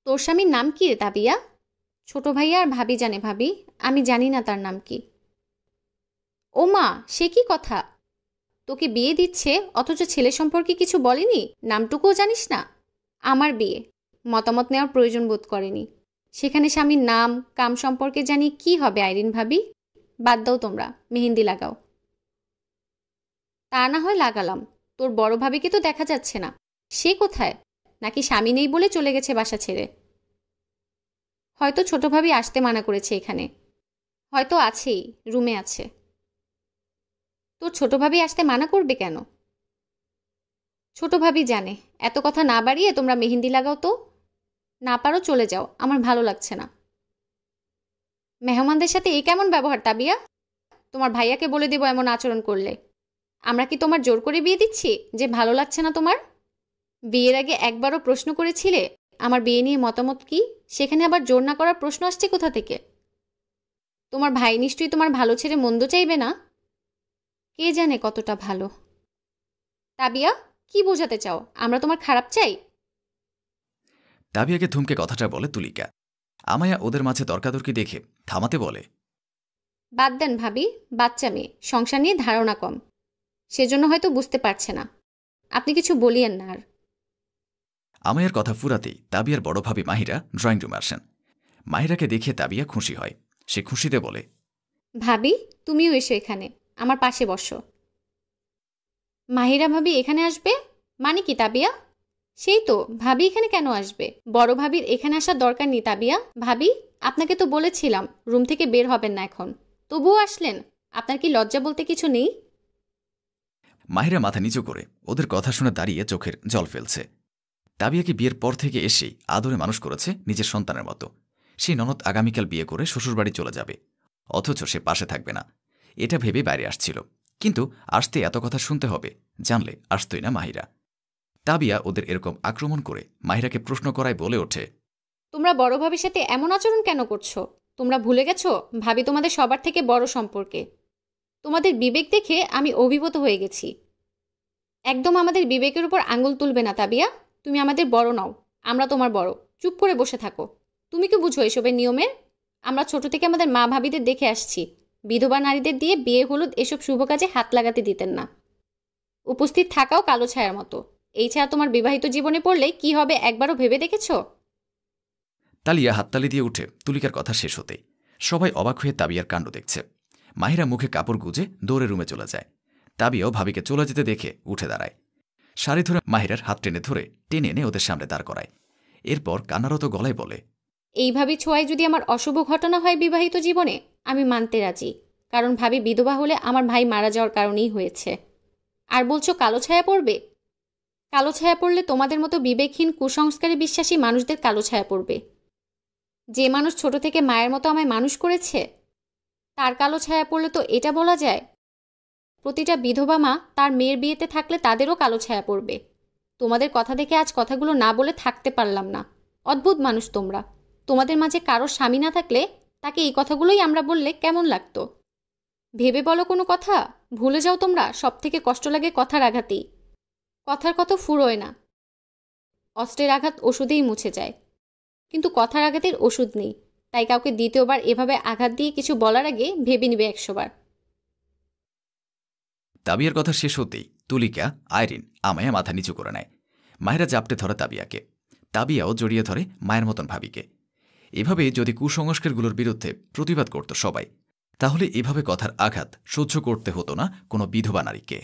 তোর স্বামীর নাম কি রে তাবিয়া? ছোট ভাইয়া আর ভাবি জানে ভাবি, আমি জানি না তার নাম কি। ও মা, সে কি কথা! তোকে বিয়ে দিচ্ছে অথচ ছেলে সম্পর্কে কিছু বলেনি, নামটুকুও জানিস না? আমার বিয়ে, মতামত নেওয়ার প্রয়োজন বোধ করেনি। সেখানে স্বামীর নাম কাম সম্পর্কে জানি কি হবে আইরিন ভাবি? বাদ দাও তোমরা, মেহেন্দি লাগাও। তা না হয় লাগালাম, তোর বড় ভাবিকে তো দেখা যাচ্ছে না। সে কোথায়? নাকি স্বামী নেই বলে চলে গেছে বাসা ছেড়ে? হয়তো ছোট ভাবি আসতে মানা করেছে এখানে। হয়তো আছেই, রুমে আছে। তোর ছোট ভাবি আসতে মানা করবে কেন? ছোট ভাবি জানে। এত কথা না বাড়িয়ে তোমরা মেহেন্দি লাগাও তো। না পারো চলে যাও, আমার ভালো লাগছে না। মেহমানদের সাথে এই কেমন ব্যবহার তাবিয়া? তোমার ভাইয়াকে বলে দেব এমন আচরণ করলে। আমরা কি তোমার জোর করে বিয়ে দিচ্ছি যে ভালো লাগছে না তোমার? বিয়ের আগে একবারও প্রশ্ন করেছিলে আমার বিয়ে নিয়ে মতামত কি? সেখানে আবার জোর না করার প্রশ্ন আসছে কোথা থেকে? তোমার ভাই নিশ্চয়ই তোমার ভালো ছেড়ে মন্দ চাইবে না। কে জানে কতটা ভালো। তাবিয়া, কি বোঝাতে চাও? আমরা তোমার খারাপ চাই? তাবিয়াকে ধুমকে কথাটা বলে তুলিকা। আমায়া ওদের মাঝে তর্কাতর্কি দেখে থামাতে বলে, বাদ দেন ভাবি, বাচ্চা মেয়ে, সংসার নিয়ে ধারণা কম, সেজন্য হয়তো বুঝতে পারছে না। আপনি কিছু বলিয়েন না আর। আমায়ার কথা ফুরাতেই তাবিয়ার বড় ভাবি মাহিরা ড্রয়িং রুমে আসেন। মাহিরাকে দেখে তাবিয়া খুশি হয়। সে খুশিতে বলে, ভাবি, তুমিও এসো এখানে, আমার পাশে বসো। মাহিরা ভাবি এখানে আসবে মানে কি তাবিয়া? সেই তো, ভাবি এখানে কেন আসবে? বড় ভাবির এখানে আসার দরকার নেই তাবিয়া। ভাবি, আপনাকে তো বলেছিলাম রুম থেকে বের হবেন না এখন, তবুও আসলেন। আপনার কি লজ্জা বলতে কিছু নেই? মাহিরা মাথা নিচু করে ওদের কথা শুনে দাঁড়িয়ে চোখের জল ফেলছে। তাবিয়াকে বিয়ের পর থেকে এসেই আদরে মানুষ করেছে নিজের সন্তানের মতো। সেই ননদ আগামীকাল বিয়ে করে শ্বশুরবাড়ি চলে যাবে, অথচ সে পাশে থাকবে না। এটা ভেবে বাইরে আসছিল, কিন্তু আসতে এত কথা শুনতে হবে জানলে আসতই না মাহিরা। তাবিয়া ওদের এরকম আক্রমণ করে মাহিরাকে প্রশ্ন করায় বলে ওঠে, তোমরা বড় ভাবির সাথে এমন আচরণ কেন করছো? তোমরা ভুলে গেছো ভাবি তোমাদের সবার থেকে বড় সম্পর্কে। তোমাদের বিবেক দেখে আমি অভিভূত হয়ে গেছি। একদম আমাদের বিবেকের উপর আঙুল তুলবে না তাবিয়া। তুমি আমাদের বড় নও, আমরা তোমার বড়। চুপ করে বসে থাকো। তুমি কি বুঝো এসবের নিয়মের? আমরা ছোট থেকে আমাদের মা ভাবিদের দেখে আসছি, বিধবা নারীদের দিয়ে বিয়ে হলুদ এসব শুভ কাজে হাত লাগাতে দিতেন না। উপস্থিত থাকাও কালো ছায়ার মতো। এই ছায়া তোমার বিবাহিত জীবনে পড়লে কি হবে একবারও ভেবে দেখেছো? তালিয়া হাততালি দিয়ে উঠে তুলিকার কথা শেষ হতেই সবাই অবাক হয়ে তাবিয়ার কাণ্ড দেখছে। মাহিরা মুখে কাপড় গুজে দৌড়ে রুমে চলে যায়। তাবিয়াও ভাবিকে চলে যেতে দেখে উঠে দাঁড়ায়। শাড়ি ধরে মাহিরার হাত টেনে এনে ওদের সামনে দাঁড় করায়। এরপর কান্নারত গলায় বলে, এইভাবে ছোঁয়ায় যদি আমার অশুভ ঘটনা হয় বিবাহিত জীবনে, আমি মানতে রাজি। কারণ ভাবি বিধবা হলে আমার ভাই মারা যাওয়ার কারণেই হয়েছে। আর বলছো কালো ছায়া পড়বে? কালো ছায়া পড়লে তোমাদের মতো বিবেকহীন কুসংস্কারে বিশ্বাসী মানুষদের কালো ছায়া পড়বে। যে মানুষ ছোট থেকে মায়ের মতো আমায় মানুষ করেছে, তার কালো ছায়া পড়লে তো এটা বলা যায় প্রতিটা বিধবা মা তার মেয়ের বিয়েতে থাকলে তাদেরও কালো ছায়া পড়বে। তোমাদের কথা দেখে আজ কথাগুলো না বলে থাকতে পারলাম না। অদ্ভুত মানুষ তোমরা। তোমাদের মাঝে কারোর স্বামী না থাকলে তাকে এই কথাগুলোই আমরা বললে কেমন লাগতো? ভেবে বলো কোনো কথা। ভুলে যাও তোমরা, সব থেকে কষ্ট লাগে কথার আঘাতেই। কথার কত ফুরোয় না, অস্ত্রের আঘাত ওষুধেই মুছে যায়। কিন্তু কথার আঘাতের ওষুধ নেই, তাই কাউকে দ্বিতীয়বার এভাবে আঘাত দিয়ে কিছু বলার আগে ভেবে নিবে 100 বার। তাবিয়ার কথা শেষ হতেই তুলিকা, আইরিন, আমায়া মাথা নিচু করে নেয়। মাহিরা জাপটে ধরে তাবিয়াকে। তাবিয়াও জড়িয়ে ধরে মায়ের মতন ভাবিকে। এভাবে যদি কুসংস্কারগুলোর বিরুদ্ধে প্রতিবাদ করত সবাই, তাহলে এভাবে কথার আঘাত সহ্য করতে হতো না কোনো বিধবা নারীকে।